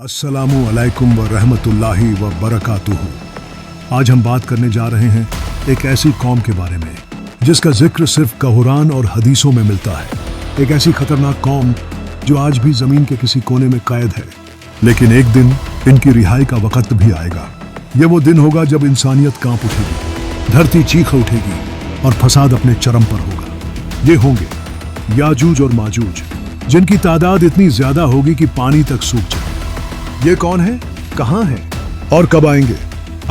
अस्सलामु अलैकुम व रहमतुल्लाहि व बरकातुहू। आज हम बात करने जा रहे हैं एक ऐसी कौम के बारे में जिसका जिक्र सिर्फ कुरान और हदीसों में मिलता है। एक ऐसी खतरनाक कौम जो आज भी जमीन के किसी कोने में कैद है, लेकिन एक दिन इनकी रिहाई का वक्त भी आएगा। ये वो दिन होगा जब इंसानियत कांप उठेगी, धरती चीख उठेगी और फसाद अपने चरम पर होगा। ये होंगे याजूज और माजूज, जिनकी तादाद इतनी ज्यादा होगी कि पानी तक सूख जाए। ये कौन है, कहां है और कब आएंगे?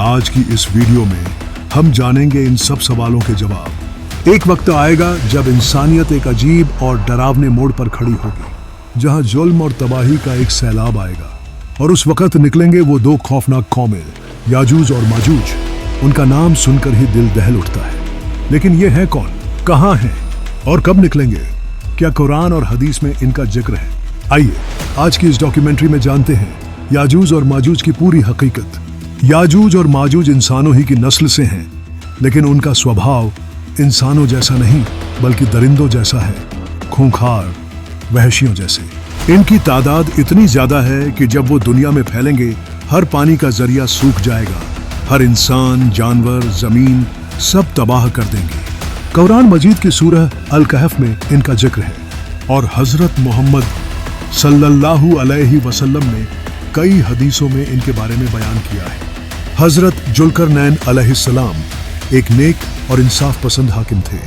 आज की इस वीडियो में हम जानेंगे इन सब सवालों के जवाब। एक वक्त आएगा जब इंसानियत एक अजीब और डरावने मोड़ पर खड़ी होगी, जहां जुल्म और तबाही का एक सैलाब आएगा, और उस वक्त निकलेंगे वो दो खौफनाक कौमें, याजूज और माजूज। उनका नाम सुनकर ही दिल दहल उठता है। लेकिन ये है कौन, कहां हैं और कब निकलेंगे? क्या कुरान और हदीस में इनका जिक्र है? आइए आज की इस डॉक्यूमेंट्री में जानते हैं याजूज और माजूज की पूरी हकीकत। याजूज और माजूज इंसानों ही की नस्ल से हैं, लेकिन उनका स्वभाव इंसानों जैसा नहीं बल्कि दरिंदों जैसा है, खूंखार, वहशियों जैसे। इनकी तादाद इतनी ज्यादा है कि जब वो दुनिया में फैलेंगे हर पानी का जरिया सूख जाएगा, हर इंसान, जानवर, जमीन सब तबाह कर देंगे। कुरान मजीद की सूरह अल कहफ में इनका जिक्र है, और हजरत मोहम्मद सल्लल्लाहु अलैहि वसल्लम ने कई हदीसों में इनके बारे में बयान किया है। हजरत जुल्करनैन अलैहिस्सलाम एक नेक और इंसाफ पसंद हाकिम थे।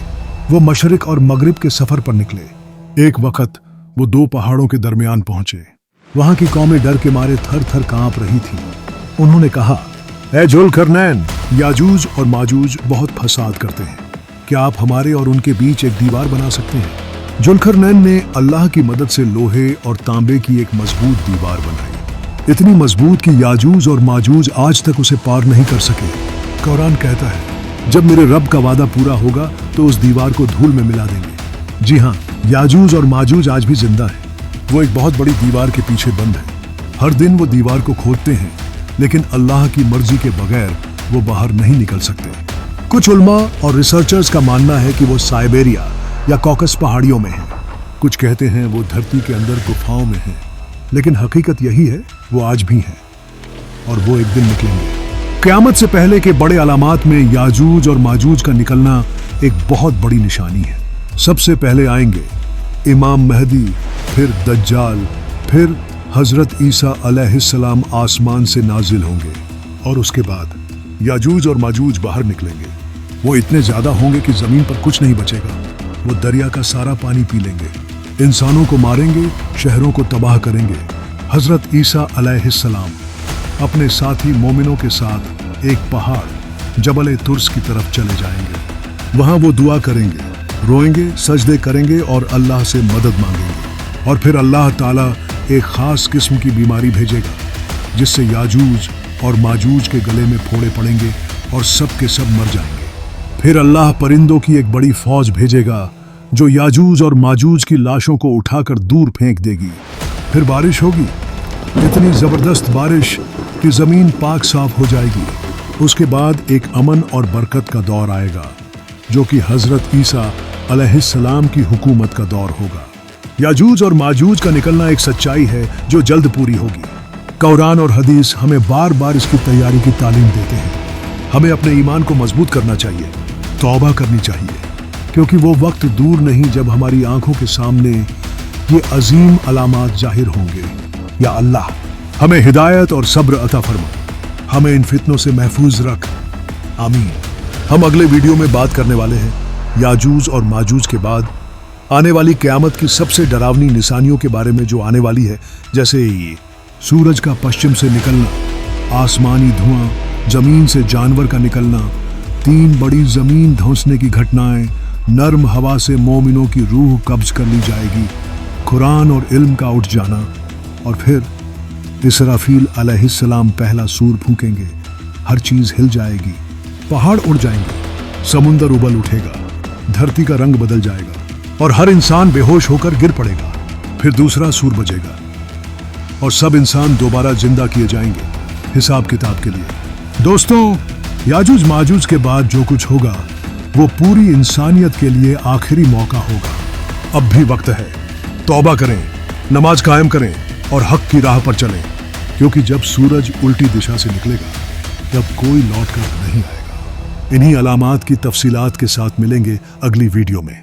वो मशरिक और मगरिब के सफर पर निकले। एक वक्त वो दो पहाड़ों के दरमियान पहुंचे। वहां की कौमें डर के मारे थर थर कांप रही थी। उन्होंने कहा, ए जुल्करनैन, याजूज और माजूज बहुत फसाद करते हैं। क्या आप हमारे और उनके बीच एक दीवार बना सकते हैं? जुल्करनैन ने अल्लाह की मदद से लोहे और तांबे की एक मजबूत दीवार बनाई, इतनी मजबूत कि याजूज और माजूज आज तक उसे पार नहीं कर सके। कुरान कहता है, जब मेरे रब का वादा पूरा होगा तो उस दीवार को धूल में मिला देंगे। जी हाँ, याजूज और माजूज आज भी जिंदा है। वो एक बहुत बड़ी दीवार के पीछे बंद है। हर दिन वो दीवार को खोदते हैं, लेकिन अल्लाह की मर्जी के बगैर वो बाहर नहीं निकल सकते। कुछ उल्मा और रिसर्चर्स का मानना है कि वो साइबेरिया या कॉकस पहाड़ियों में है। कुछ कहते हैं वो धरती के अंदर गुफाओं में है, लेकिन हकीकत यही है, वो आज भी हैं, और वो एक दिन निकलेंगे। क़यामत से पहले के बड़े अलामात में याजूज और माजूज का निकलना एक बहुत बड़ी निशानी है। सबसे पहले आएंगे इमाम महदी, फिर दज्जाल, फिर हजरत ईसा अलैहिस्सलाम आसमान से नाजिल होंगे, और उसके बाद याजूज और माजूज बाहर निकलेंगे। वो इतने ज्यादा होंगे कि जमीन पर कुछ नहीं बचेगा। वो दरिया का सारा पानी पी लेंगे, इंसानों को मारेंगे, शहरों को तबाह करेंगे। हजरत ईसा अलैहिस्सलाम अपने साथी मोमिनों के साथ एक पहाड़ जबल तुर्स की तरफ चले जाएंगे। वहां वो दुआ करेंगे, रोएंगे, सजदे करेंगे और अल्लाह से मदद मांगेंगे। और फिर अल्लाह ताला एक खास किस्म की बीमारी भेजेगा, जिससे याजूज और माजूज के गले में फोड़े पड़ेंगे और सब के सब मर जाएंगे। फिर अल्लाह परिंदों की एक बड़ी फौज भेजेगा जो याजूज और माजूज की लाशों को उठाकर दूर फेंक देगी। फिर बारिश होगी, इतनी जबरदस्त बारिश कि जमीन पाक साफ हो जाएगी। उसके बाद एक अमन और बरकत का दौर आएगा, जो कि हजरत ईसा अलैहिस्सलाम की हुकूमत का दौर होगा। याजूज और माजूज का निकलना एक सच्चाई है जो जल्द पूरी होगी। कुरान और हदीस हमें बार बार इसकी तैयारी की तालीम देते हैं। हमें अपने ईमान को मजबूत करना चाहिए, तौबा करनी चाहिए, क्योंकि वो वक्त दूर नहीं जब हमारी आंखों के सामने ये अजीम अलामात जाहिर होंगे। या अल्लाह हमें हिदायत और सब्र अता फरमा, हमें इन फितनों से महफूज रख, आमीन। हम अगले वीडियो में बात करने वाले हैं याजूज और माजूज के बाद आने वाली क़यामत की सबसे डरावनी निशानियों के बारे में जो आने वाली है, जैसे ये सूरज का पश्चिम से निकलना, आसमानी धुआं, जमीन से जानवर का निकलना, 3 बड़ी जमीन धंसने की घटनाएं, नर्म हवा से मोमिनों की रूह कब्ज कर ली जाएगी, कुरान और इल्म का उठ जाना, और फिर इसराफील अलैहिस्सलाम पहला सूर फूकेंगे, हर चीज हिल जाएगी, पहाड़ उड़ जाएंगे, समुंदर उबल उठेगा, धरती का रंग बदल जाएगा और हर इंसान बेहोश होकर गिर पड़ेगा। फिर दूसरा सूर बजेगा और सब इंसान दोबारा जिंदा किए जाएंगे हिसाब किताब के लिए। दोस्तों, याजूज माजूज के बाद जो कुछ होगा वो पूरी इंसानियत के लिए आखिरी मौका होगा। अब भी वक्त है, तौबा करें, नमाज कायम करें और हक की राह पर चलें। क्योंकि जब सूरज उल्टी दिशा से निकलेगा तब कोई लौट कर नहीं आएगा। इन्हीं अलामात की तफसीलात के साथ मिलेंगे अगली वीडियो में।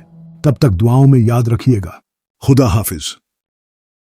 तब तक दुआओं में याद रखिएगा। खुदा हाफिज।